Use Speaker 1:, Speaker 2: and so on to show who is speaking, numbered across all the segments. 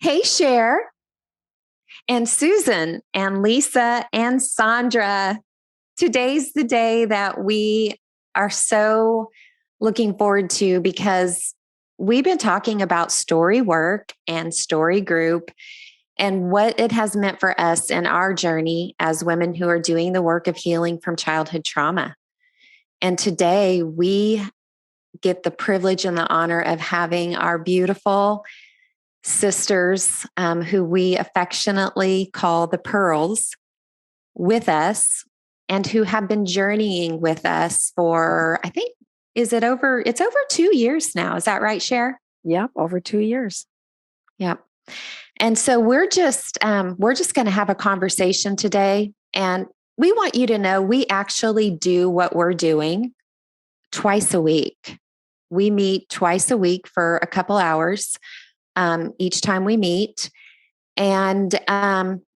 Speaker 1: Hey, Cher and Susan and Lisa and Sandra. Today's the day that we are so looking forward to because we've been talking about story work and story group and what it has meant for us in our journey as women who are doing the work of healing from childhood trauma. And today we get the privilege and the honor of having our beautiful sisters, who we affectionately call the Pearls, with us and who have been journeying with us for, I think, it's over 2 years now. Is that right, Cher?
Speaker 2: Yep, over 2 years.
Speaker 1: Yep. And so we're just going to have a conversation today. And we want you to know we actually do what we're doing twice a week. We meet twice a week for a couple hours each time we meet. And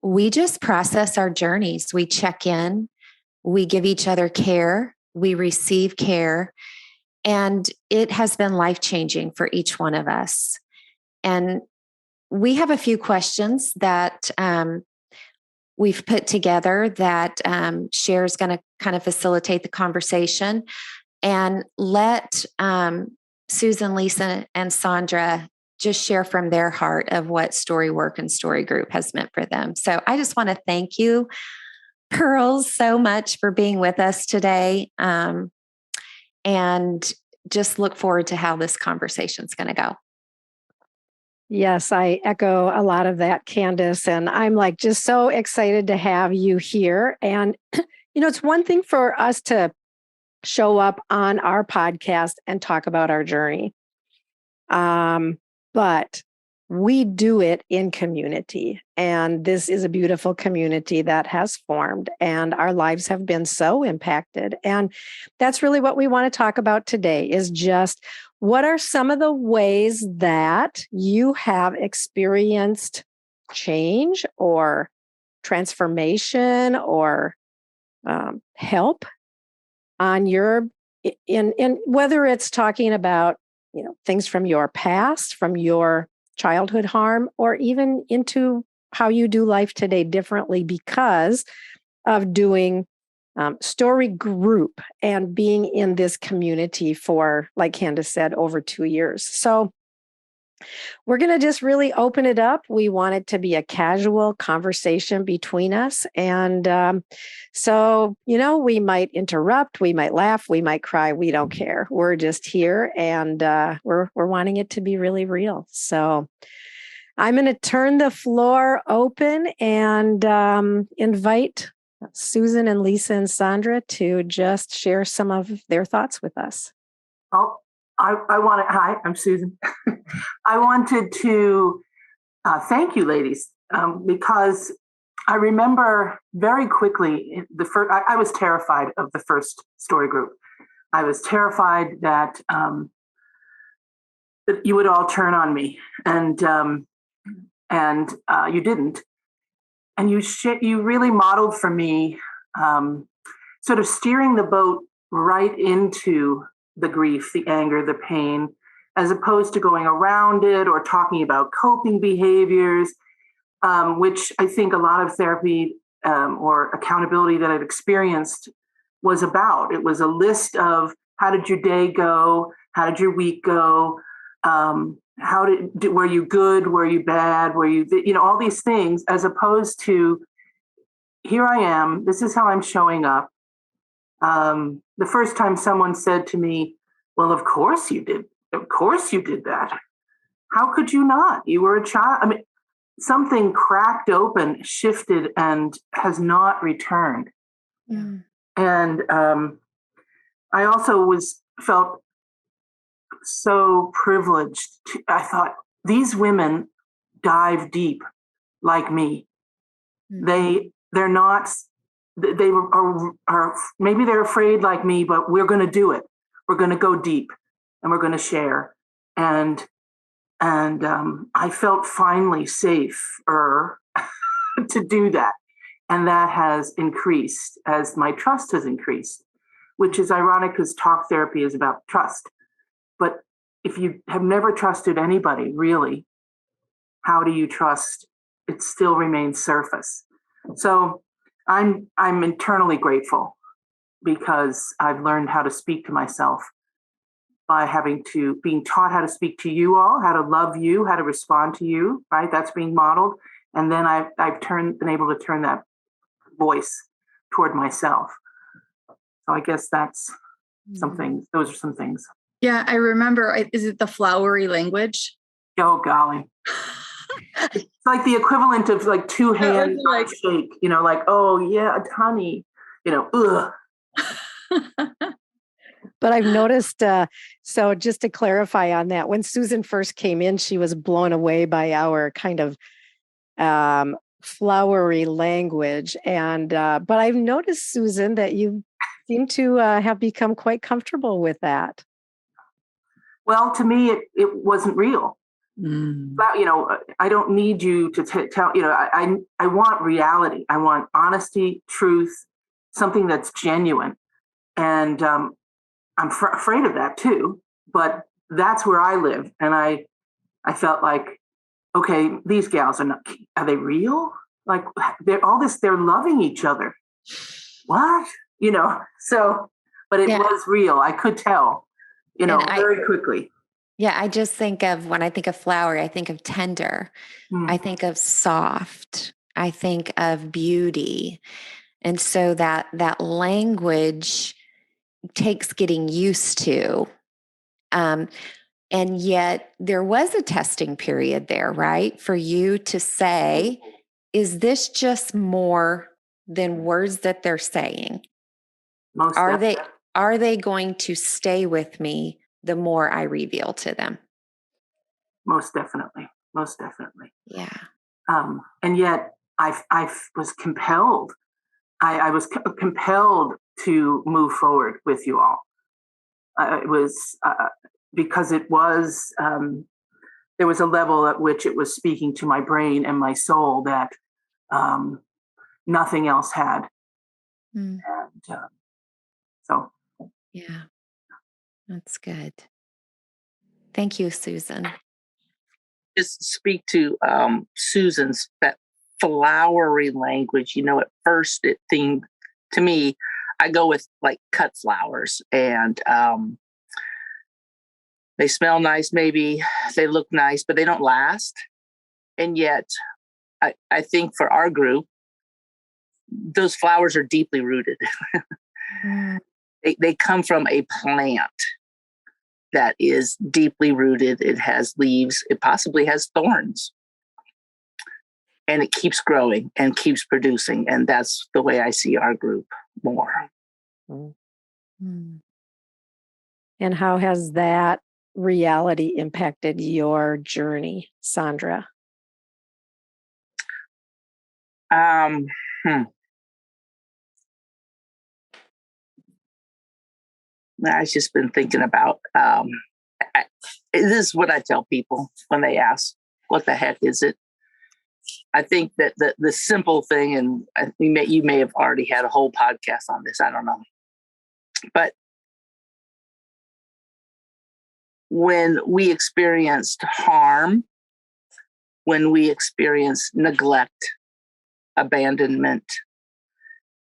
Speaker 1: we just process our journeys. We check in, we give each other care, we receive care. And it has been life-changing for each one of us. And we have a few questions that we've put together that Cher's going to kind of facilitate the conversation and let Susan, Lisa, and Sandra just share from their heart of what story work and story group has meant for them. So I just want to thank you, Pearls, so much for being with us today. And just look forward to how this conversation is going to go.
Speaker 2: Yes, I echo a lot of that, Candace. And I'm like just so excited to have you here. And, it's one thing for us to show up on our podcast and talk about our journey. But we do it in community. And this is a beautiful community that has formed, and our lives have been so impacted. And that's really what we want to talk about today is just what are some of the ways that you have experienced change or transformation or help on your, in whether it's talking about things from your past, from your childhood harm, or even into how you do life today differently because of doing story group and being in this community for, like Candace said, over 2 years. So we're going to just really open it up. We want it to be a casual conversation between us. And so, we might interrupt, we might laugh, we might cry. We don't care. We're just here, and we're wanting it to be really real. So I'm going to turn the floor open and invite Susan and Lisa and Sandra to just share some of their thoughts with us.
Speaker 3: Oh, hi, I'm Susan. I wanted to thank you, ladies, because I remember very quickly I was terrified of the first story group. I was terrified that you would all turn on me, and you didn't. And you really modeled for me sort of steering the boat right into the grief, the anger, the pain, as opposed to going around it or talking about coping behaviors, which I think a lot of therapy or accountability that I've experienced was about. It was a list of how did your day go? How did your week go? Were you good? Were you bad? Were you, all these things, as opposed to here I am. This is how I'm showing up. The first time someone said to me, well, of course you did. Of course you did that. How could you not? You were a child. I mean, something cracked open, shifted, and has not returned.
Speaker 1: Yeah.
Speaker 3: And I also felt so privileged. I thought, these women dive deep like me.
Speaker 1: Mm-hmm.
Speaker 3: They're not, they are maybe they're afraid like me, but we're going to do it. We're going to go deep, and we're going to share. And I felt finally safer to do that. And that has increased as my trust has increased, which is ironic because talk therapy is about trust. But if you have never trusted anybody, really, how do you trust? It still remains surface. So I'm internally grateful because I've learned how to speak to myself by being taught how to speak to you all, how to love you, how to respond to you, right? That's being modeled. And then I've been able to turn that voice toward myself. So I guess that's something, those are some things.
Speaker 4: Yeah, I remember. Is it the flowery language?
Speaker 3: Oh, golly. It's like the equivalent of like two hand
Speaker 4: like
Speaker 3: shake, like, oh yeah, honey, ugh.
Speaker 2: But I've noticed, so just to clarify on that, when Susan first came in, she was blown away by our kind of flowery language. And, but I've noticed, Susan, that you seem to have become quite comfortable with that.
Speaker 3: Well, to me, it wasn't real. But, I don't need you to tell, I want reality. I want honesty, truth, something that's genuine. And I'm afraid of that too, but that's where I live. And I felt like, okay, these gals are they real? Like they're loving each other. What? So, but it was real. I could tell, very quickly.
Speaker 1: Yeah, I just think of, when I think of flower, I think of tender. I think of soft. I think of beauty. And so that language takes getting used to. And yet there was a testing period there, right? For you to say, is this just more than words that they're saying? Are they going to stay with me the more I reveal to them?
Speaker 3: Most definitely.
Speaker 1: Yeah.
Speaker 3: And yet I was compelled. I was compelled to move forward with you all. It was because it was there was a level at which it was speaking to my brain and my soul that nothing else had. And so.
Speaker 1: Yeah, that's good. Thank you, Susan.
Speaker 5: Just speak to Susan's, that flowery language. At first it seemed to me, I go with like cut flowers, and they smell nice, maybe they look nice, but they don't last. And yet I think for our group, those flowers are deeply rooted. They come from a plant that is deeply rooted. It has leaves. It possibly has thorns. And it keeps growing and keeps producing. And that's the way I see our group more.
Speaker 2: And how has that reality impacted your journey, Sandra?
Speaker 5: I've just been thinking about, this is what I tell people when they ask, what the heck is it? I think that the simple thing, and you may have already had a whole podcast on this, I don't know. But when we experienced harm, when we experienced neglect, abandonment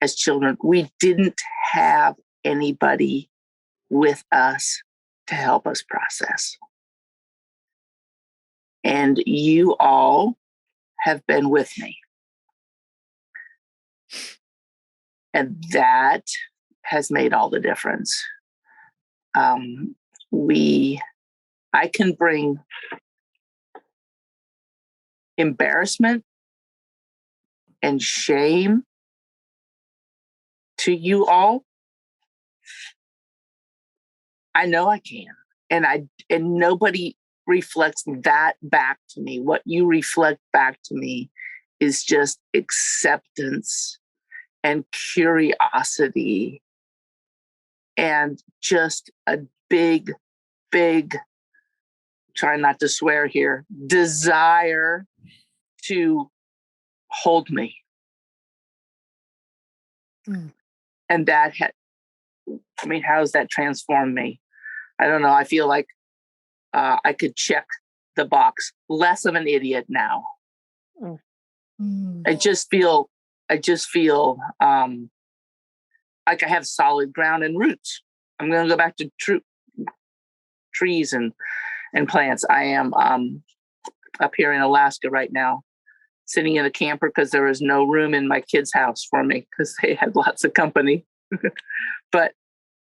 Speaker 5: as children, we didn't have anybody with us to help us process. And you all have been with me. And that has made all the difference. I can bring embarrassment and shame to you all. I know I can. And nobody reflects that back to me. What you reflect back to me is just acceptance and curiosity and just a big, try not to swear here, desire to hold me. And that how has that transformed me? I don't know. I feel like I could check the box, less of an idiot now.
Speaker 2: Mm.
Speaker 5: I just feel like I have solid ground and roots. I'm going to go back to trees and plants. I am up here in Alaska right now, sitting in a camper because there was no room in my kids' house for me because they had lots of company. But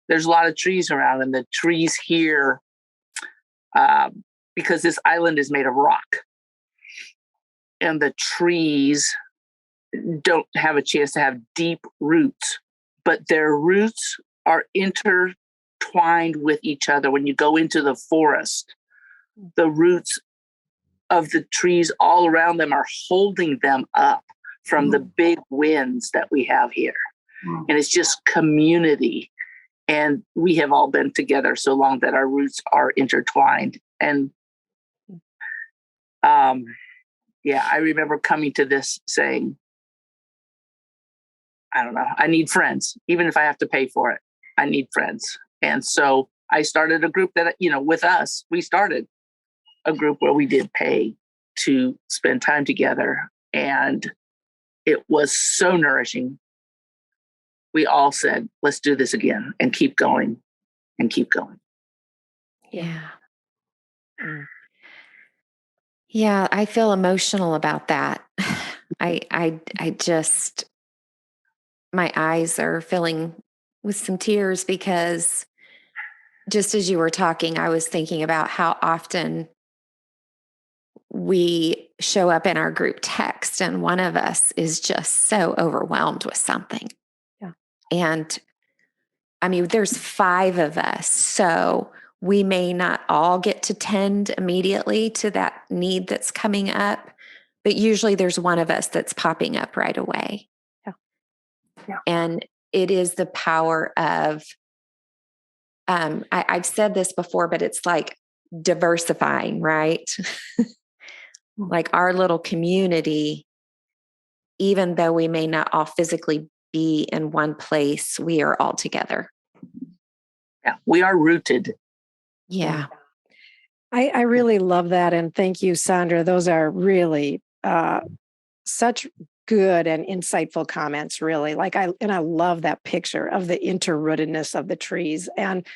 Speaker 5: there's a lot of trees around, and the trees here, because this island is made of rock, and the trees don't have a chance to have deep roots, but their roots are intertwined with each other. When you go into the forest, the roots of the trees all around them are holding them up from the big winds that we have here. And it's just community. And we have all been together so long that our roots are intertwined. And I remember coming to this saying, I don't know, I need friends. Even if I have to pay for it, I need friends. And so I started a group that, with us, we started a group where we did pay to spend time together. And it was so nourishing. We all said, let's do this again and keep going and keep going.
Speaker 1: Yeah. Yeah, I feel emotional about that. I just, my eyes are filling with some tears because just as you were talking, I was thinking about how often we show up in our group text and one of us is just so overwhelmed with something.
Speaker 2: Yeah.
Speaker 1: And I mean, there's 5 of us, so we may not all get to tend immediately to that need that's coming up, but usually there's one of us that's popping up right away.
Speaker 2: Yeah.
Speaker 3: Yeah.
Speaker 1: And it is the power of, I've said this before, but it's like diversifying, right? Like our little community, even though we may not all physically be in one place, we are all together.
Speaker 5: Yeah, we are rooted.
Speaker 1: Yeah.
Speaker 2: I really love that. And thank you, Sandra. Those are really such good and insightful comments, really. I love that picture of the interrootedness of the trees. And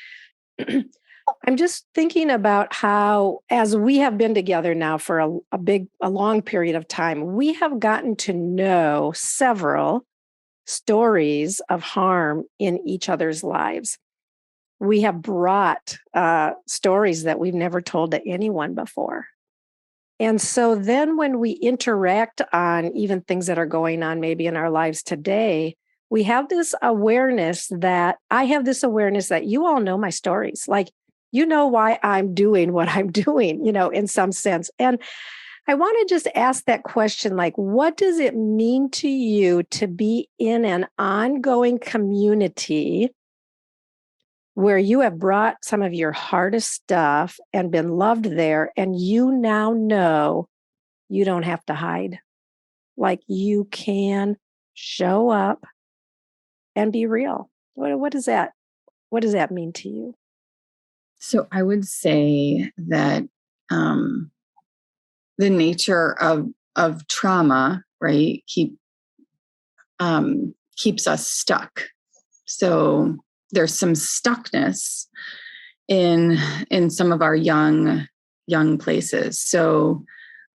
Speaker 2: I'm just thinking about how, as we have been together now for a long period of time, we have gotten to know several stories of harm in each other's lives. We have brought stories that we've never told to anyone before. And so then when we interact on even things that are going on maybe in our lives today, we have this awareness that you all know my stories. Like, you know why I'm doing what I'm doing, in some sense. And I want to just ask that question, like, what does it mean to you to be in an ongoing community where you have brought some of your hardest stuff and been loved there, and you now know you don't have to hide? Like, you can show up and be real. What does that mean to you?
Speaker 4: So I would say that the nature of trauma, right, keeps us stuck. So there's some stuckness in some of our young places. So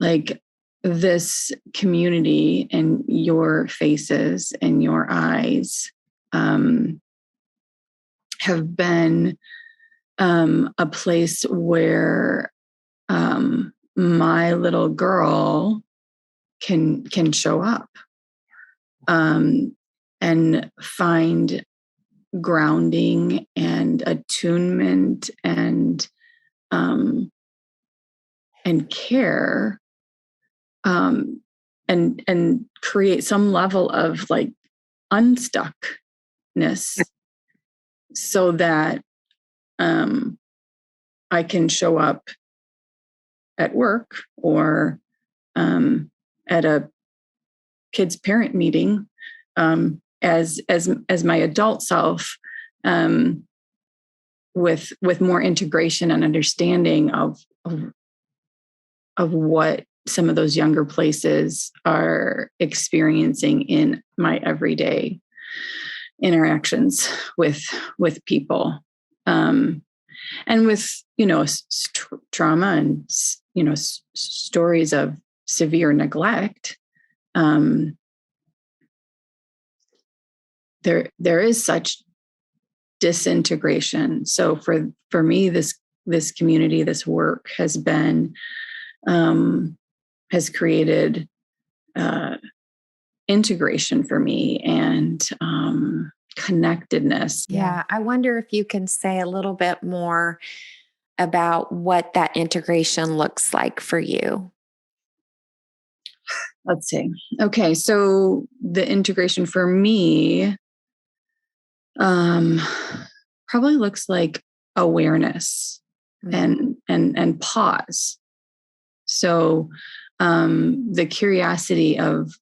Speaker 4: like this community and your faces and your eyes have been a place where my little girl can show up and find grounding and attunement and care and create some level of like unstuckness so that I can show up at work or at a kids parent meeting as my adult self with more integration and understanding of what some of those younger places are experiencing in my everyday interactions with people, and with trauma and stories of severe neglect. There is such disintegration. So for me, this community, this work has been has created integration for me and connectedness.
Speaker 1: Yeah. I wonder if you can say a little bit more about what that integration looks like for you.
Speaker 4: Let's see. Okay. So the integration for me probably looks like awareness and pause. So the curiosity of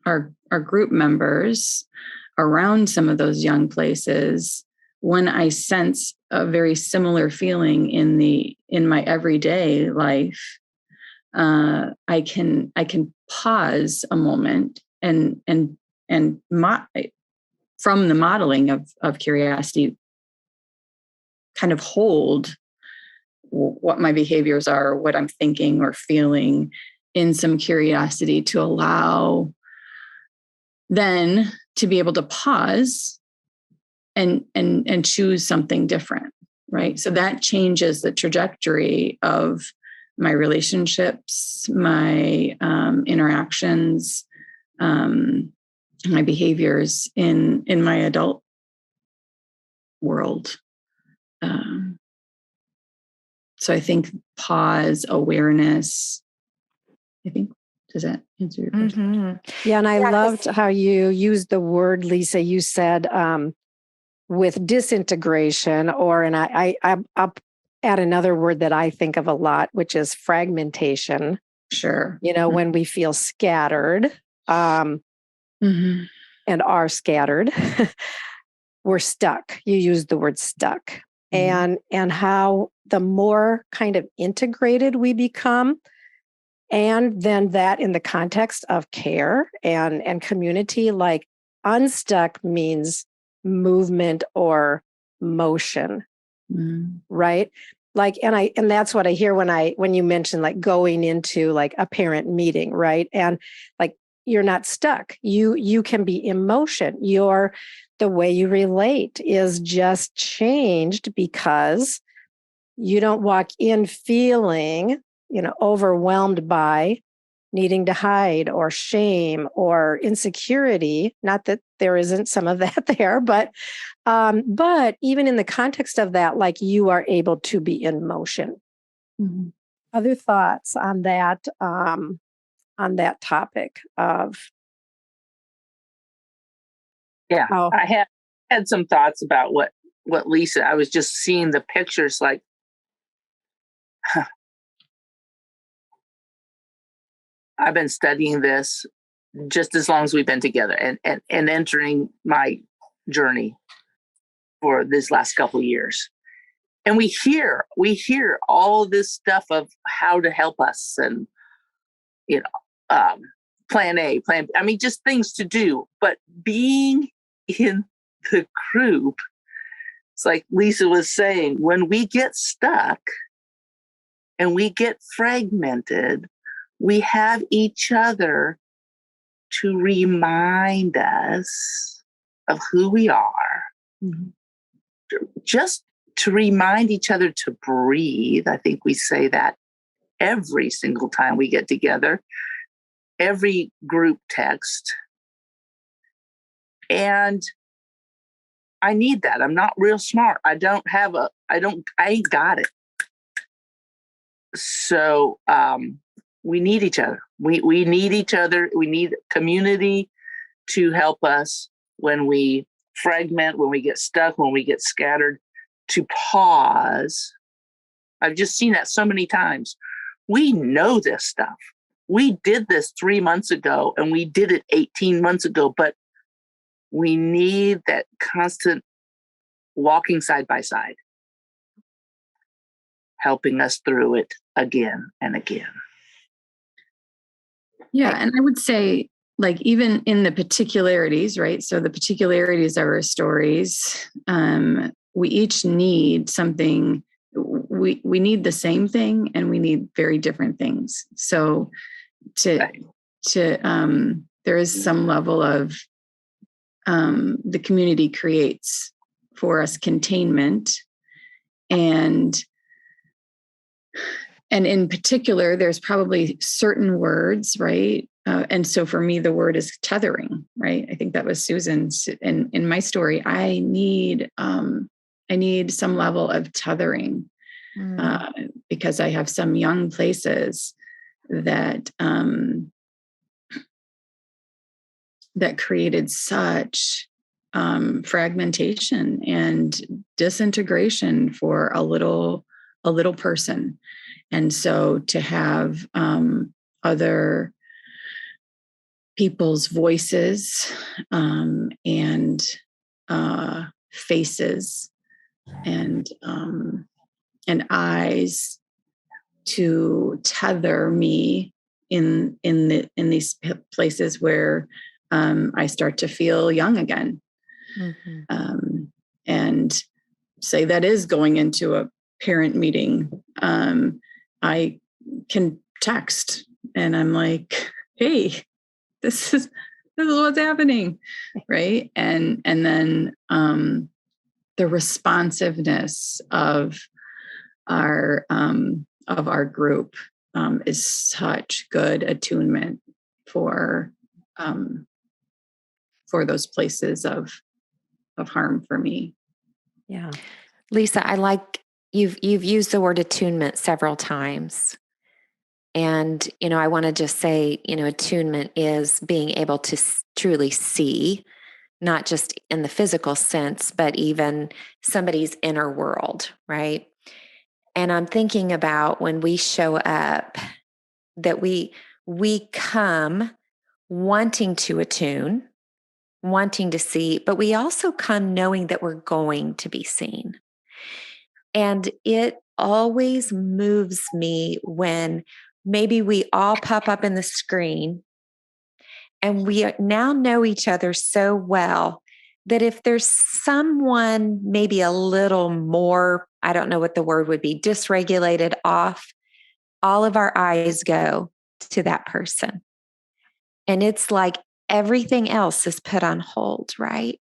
Speaker 4: our group members around some of those young places, when I sense a very similar feeling in my everyday life, I can pause a moment and from the modeling of curiosity, kind of hold what my behaviors are, what I'm thinking or feeling in some curiosity, to allow then to be able to pause and choose something different, right? So that changes the trajectory of my relationships, my interactions, my behaviors in my adult world. So I think pause, awareness, does that answer your question?
Speaker 1: Mm-hmm.
Speaker 2: Yeah. And I loved how you used the word, Lisa. You said with disintegration, and I'll add another word that I think of a lot, which is fragmentation.
Speaker 4: Sure.
Speaker 2: When we feel scattered and are scattered, we're stuck. You used the word stuck. And how the more kind of integrated we become, and then that in the context of care and community, like unstuck means movement or motion, right? Like, and that's what I hear when you mention like going into like a parent meeting, right? And like, you're not stuck. You can be in motion. The way you relate is just changed because you don't walk in feeling, overwhelmed by needing to hide or shame or insecurity. Not that there isn't some of that there, but even in the context of that, like you are able to be in motion. Other thoughts on that topic of?
Speaker 5: Yeah, I had some thoughts about what Lisa. I was just seeing the pictures, like, I've been studying this just as long as we've been together, and entering my journey for this last couple of years. And we hear all this stuff of how to help us, and plan A, plan B. I mean, just things to do. But being in the group, it's like Lisa was saying, when we get stuck and we get fragmented, we have each other to remind us of who we are, just to remind each other to breathe. I think we say that every single time we get together, every group text. And I need that. I'm not real smart. I ain't got it. So we need each other. We need each other. We need community to help us when we fragment, when we get stuck, when we get scattered, to pause. I've just seen that so many times. We know this stuff. We did this 3 months ago and we did it 18 months ago, but we need that constant walking side by side. helping us through it again and again.
Speaker 4: Yeah. And I would say, like, even in the particularities, right? So the particularities of our stories, we each need something. We need the same thing, and we need very different things. So there is some level of the community creates for us containment, and in particular, there's probably certain words, right? And so for me, the word is tethering, right? I think that was Susan's. In my story, I need some level of tethering because I have some young places that that created such fragmentation and disintegration for a little person. And so to have other people's voices and faces and eyes to tether me in these places where I start to feel young again. Mm-hmm. And say that is going into a parent meeting. I can text and I'm like, hey, this is what's happening. Right. And then the responsiveness of our group is such good attunement for those places of harm for me.
Speaker 2: Yeah.
Speaker 1: Lisa, I like you've used the word attunement several times. And, I want to just say, attunement is being able to truly see, not just in the physical sense, but even somebody's inner world, right? And I'm thinking about when we show up, that we come wanting to attune, wanting to see, but we also come knowing that we're going to be seen. And it always moves me when maybe we all pop up in the screen and we now know each other so well that if there's someone maybe a little more, I don't know what the word would be, dysregulated, off, all of our eyes go to that person. And it's like everything else is put on hold, right?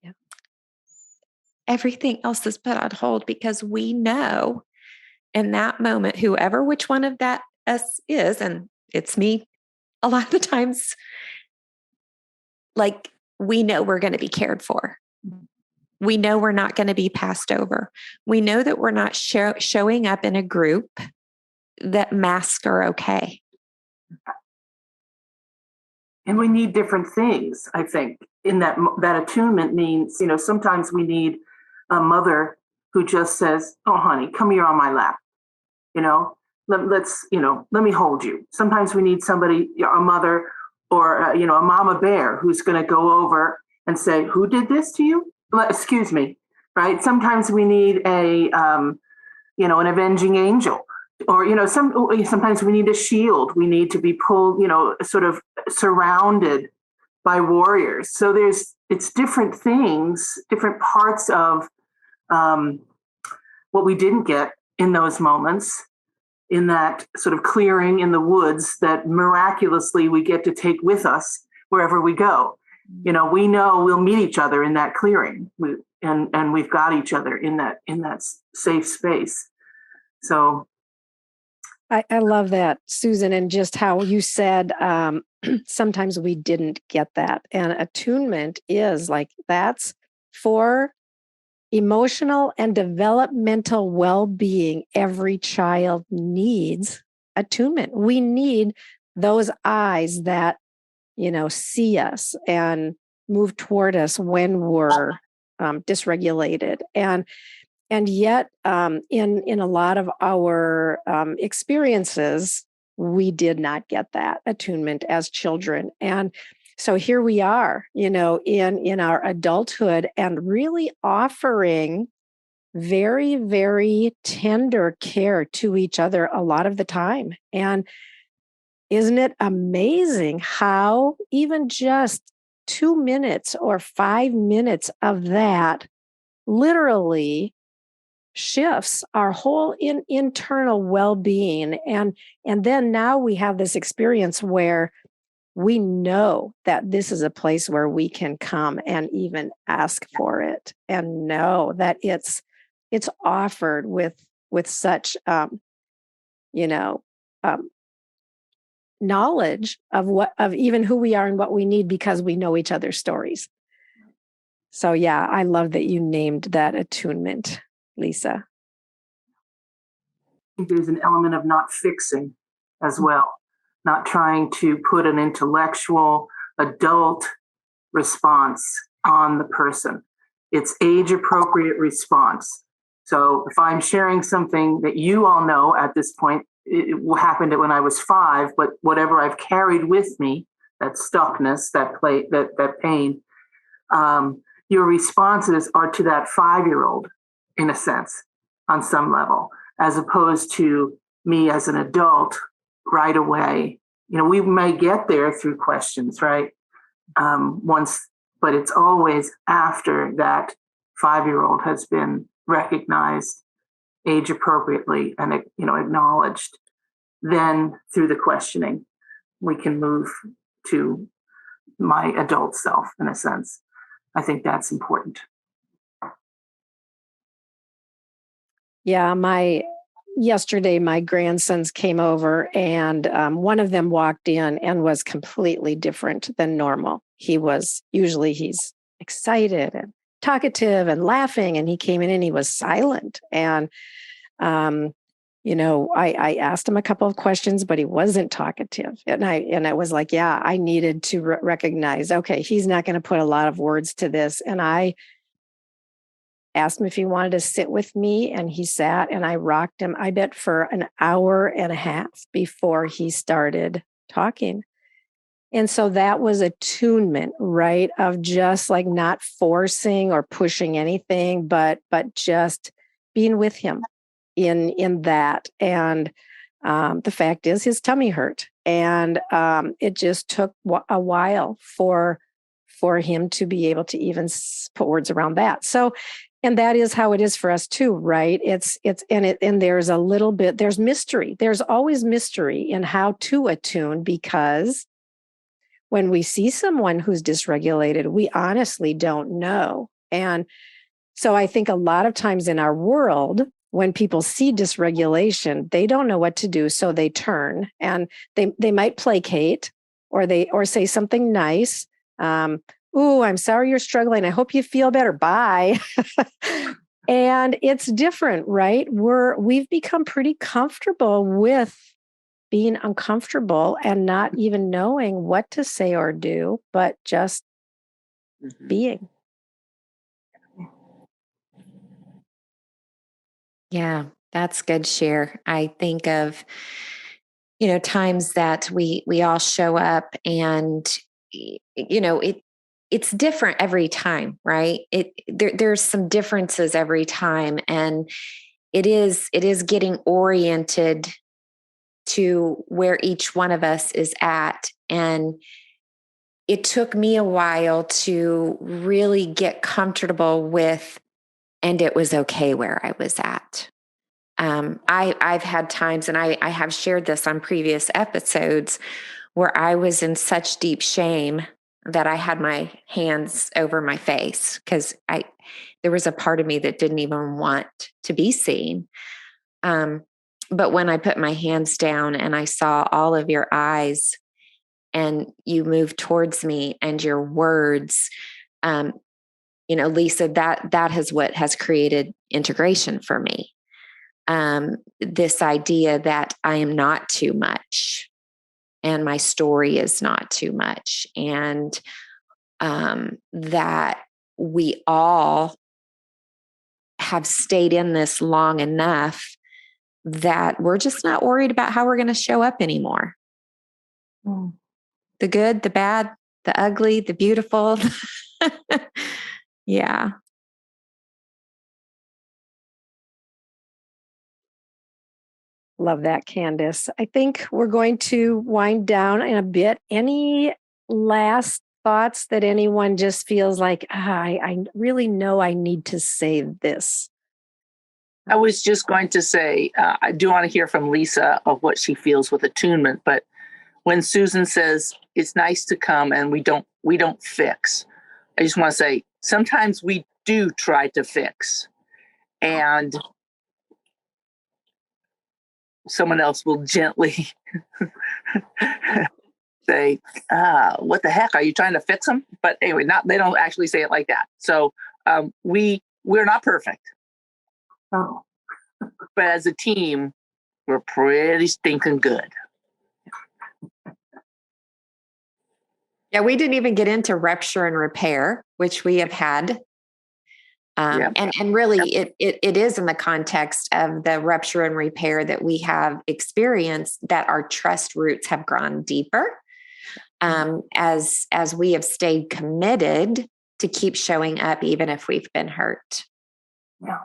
Speaker 2: Yep.
Speaker 1: Everything else is put on hold because we know in that moment, which one of that us is, and it's me a lot of the times, like we know we're going to be cared for. We know we're not going to be passed over. We know that we're not showing up in a group that masks are okay.
Speaker 3: And we need different things, I think, in that attunement means, sometimes we need a mother who just says, oh, honey, come here on my lap. Let me hold you. Sometimes we need somebody, a mother or, a mama bear who's going to go over and say, who did this to you? Excuse me, right? Sometimes we need an avenging angel. Or, sometimes we need a shield. We need to be pulled, sort of surrounded by warriors. So it's different things, different parts of what we didn't get in those moments, in that sort of clearing in the woods that miraculously we get to take with us wherever we go. We know we'll meet each other in that clearing, and we've got each other in that safe space. So.
Speaker 2: I love that, Susan, and just how you said sometimes we didn't get that. And attunement is like that's for emotional and developmental well-being. Every child needs attunement. We need those eyes that, see us and move toward us when we're dysregulated. And yet, in a lot of our experiences, we did not get that attunement as children. And so here we are, in our adulthood and really offering very, very tender care to each other a lot of the time. And isn't it amazing how even just 2 minutes or 5 minutes of that literally shifts our whole internal well-being, and then now we have this experience where we know that this is a place where we can come and even ask for it, and know that it's offered with such you know um, knowledge of even who we are and what we need, because we know each other's stories. So yeah, I love that you named that attunement, Lisa.
Speaker 3: I think there's an element of not fixing as well, not trying to put an intellectual adult response on the person. It's age appropriate response. So if I'm sharing something that you all know at this point, it happened when I was 5, but whatever I've carried with me, that stuckness, that pain, your responses are to that 5-year-old in a sense, on some level, as opposed to me as an adult right away. We may get there through questions, right? Once, but it's always after that 5-year-old has been recognized age appropriately and acknowledged. Then through the questioning, we can move to my adult self in a sense. I think that's important.
Speaker 2: Yeah, yesterday my grandsons came over, and one of them walked in and was completely different than normal. He's excited and talkative and laughing, and he came in and he was silent. And I asked him a couple of questions, but he wasn't talkative. And I was like, yeah, I needed to recognize, okay, he's not going to put a lot of words to this. And I asked him if he wanted to sit with me, and he sat, and I rocked him, I bet, for an hour and a half before he started talking. And so that was attunement, right? Of just like not forcing or pushing anything, but just being with him in that. And the fact is, his tummy hurt, and it just took a while for him to be able to even put words around that. So, and that is how it is for us too, right? And there's mystery. There's always mystery in how to attune, because when we see someone who's dysregulated, we honestly don't know. And so I think a lot of times in our world, when people see dysregulation, they don't know what to do. So they turn, and they might placate, or say something nice. Ooh, I'm sorry you're struggling. I hope you feel better. Bye. And it's different, right? We've become pretty comfortable with being uncomfortable and not even knowing what to say or do, but just being.
Speaker 1: Yeah, that's good share. I think of, times that we all show up, and it's different every time, right? There's some differences every time, and it is getting oriented to where each one of us is at. And it took me a while to really get comfortable with, and it was okay where I was at. I've had times, and I have shared this on previous episodes, where I was in such deep shame that I had my hands over my face, because there was a part of me that didn't even want to be seen. But when I put my hands down and I saw all of your eyes, and you moved towards me, and your words, Lisa, that what has created integration for me. This idea that I am not too much, and my story is not too much, and that we all have stayed in this long enough that we're just not worried about how we're going to show up anymore. The good, the bad, the ugly, the beautiful. Yeah.
Speaker 2: Love that, Candace. I think we're going to wind down in a bit. Any last thoughts that anyone just feels like, I really know I need to say this?
Speaker 5: I was just going to say, I do want to hear from Lisa of what she feels with attunement. But when Susan says it's nice to come and we don't fix, I just want to say sometimes we do try to fix, and someone else will gently say, "What the heck? Are you trying to fix them?" But anyway, they don't actually say it like that. So we're not perfect.
Speaker 3: Oh,
Speaker 5: But as a team, we're pretty stinking good.
Speaker 1: Yeah, we didn't even get into rupture and repair, which we have had.
Speaker 5: Yep.
Speaker 1: And really, it is in the context of the rupture and repair that we have experienced that our trust roots have gone deeper, as we have stayed committed to keep showing up, even if we've been hurt.
Speaker 3: yeah.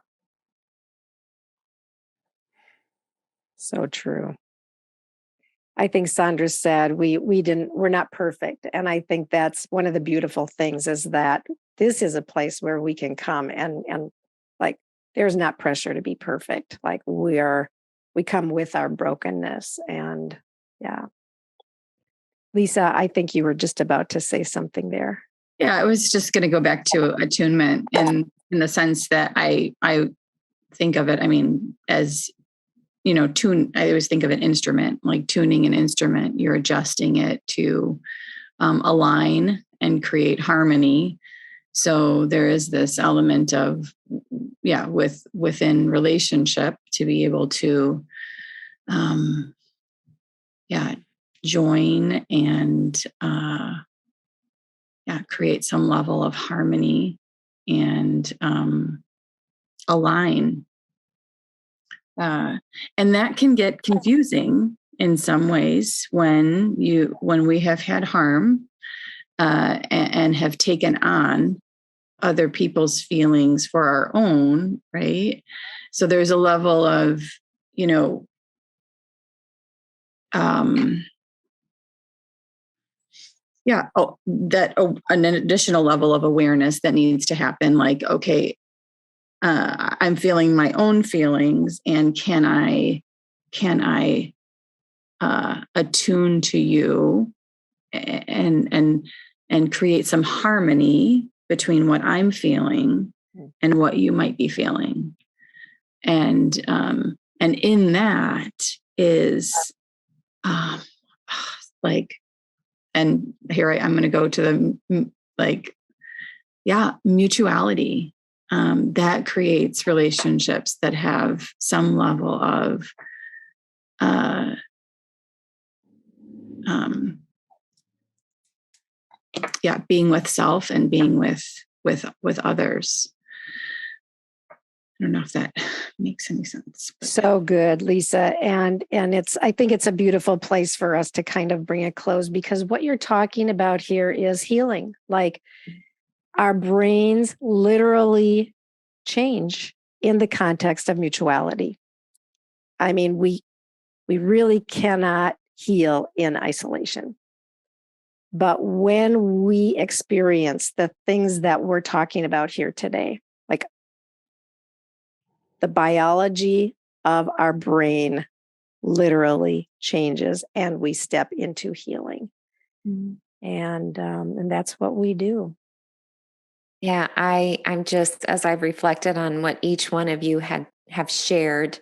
Speaker 2: So true. I think Sandra said we're not perfect. And I think that's one of the beautiful things is that this is a place where we can come and like, there's not pressure to be perfect. Like we come with our brokenness. And yeah. Lisa, I think you were just about to say something there.
Speaker 4: Yeah, I was just going to go back to attunement in the sense that I think of it, I mean, as, you know, I always think of an instrument, like tuning an instrument. You're adjusting it to align and create harmony. So there is this element of, within relationship to be able to, join and, create some level of harmony and align. And that can get confusing in some ways when we have had harm and have taken on other people's feelings for our own, right? So there's a level of, an additional level of awareness that needs to happen. Like, okay, I'm feeling my own feelings, and can I attune to you and create some harmony between what I'm feeling and what you might be feeling. And in that is and here I'm going to go to the mutuality. That creates relationships that have some level of being with self and being with others. I don't know if that makes any sense.
Speaker 2: So good, Lisa. And I think it's a beautiful place for us to kind of bring a close, because what you're talking about here is healing. Like our brains literally change in the context of mutuality. I mean, we really cannot heal in isolation. But when we experience the things that we're talking about here today, like the biology of our brain literally changes and we step into healing. Mm-hmm. And that's what we do.
Speaker 1: Yeah, I'm just, as I've reflected on what each one of you have shared,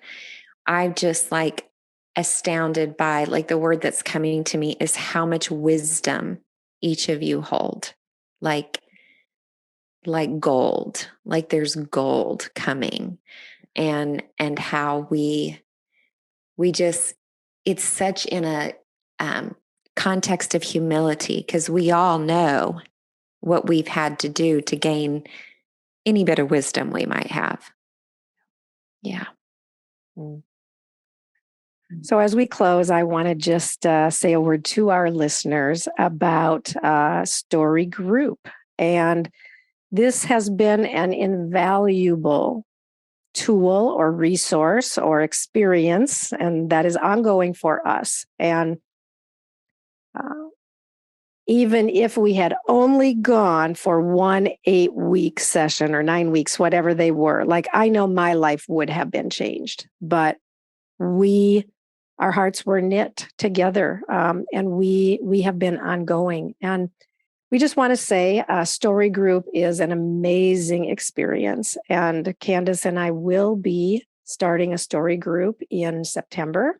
Speaker 1: I'm just like astounded by, like, the word that's coming to me is how much wisdom each of you hold. Like gold, like there's gold coming, and how we just, it's such in a context of humility, because we all know what we've had to do to gain any bit of wisdom we might have. Yeah.
Speaker 2: So as we close, I want to just say a word to our listeners about Story Group. And this has been an invaluable tool or resource or experience, and that is ongoing for us. And even if we had only gone for 1 8-week session or 9 weeks, whatever they were, like I know my life would have been changed, but our hearts were knit together, and we have been ongoing. And we just want to say Story Group is an amazing experience. And Candace and I will be starting a Story Group in September,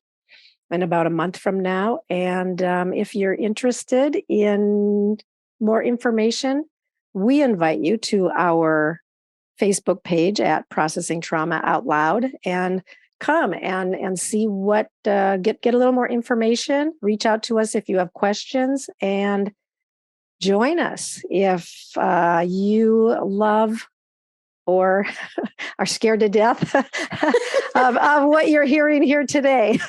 Speaker 2: in about a month from now. And if you're interested in more information, we invite you to our Facebook page at Processing Trauma Out Loud and come and see what, get a little more information. Reach out to us if you have questions, and join us if you love or are scared to death of what you're hearing here today,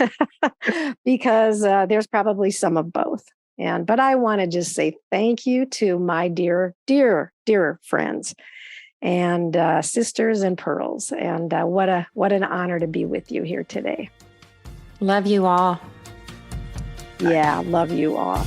Speaker 2: because there's probably some of both. But I want to just say thank you to my dear, dear, dear friends and sisters and pearls. And what an honor to be with you here today.
Speaker 1: Love you all.
Speaker 2: Yeah, love you all.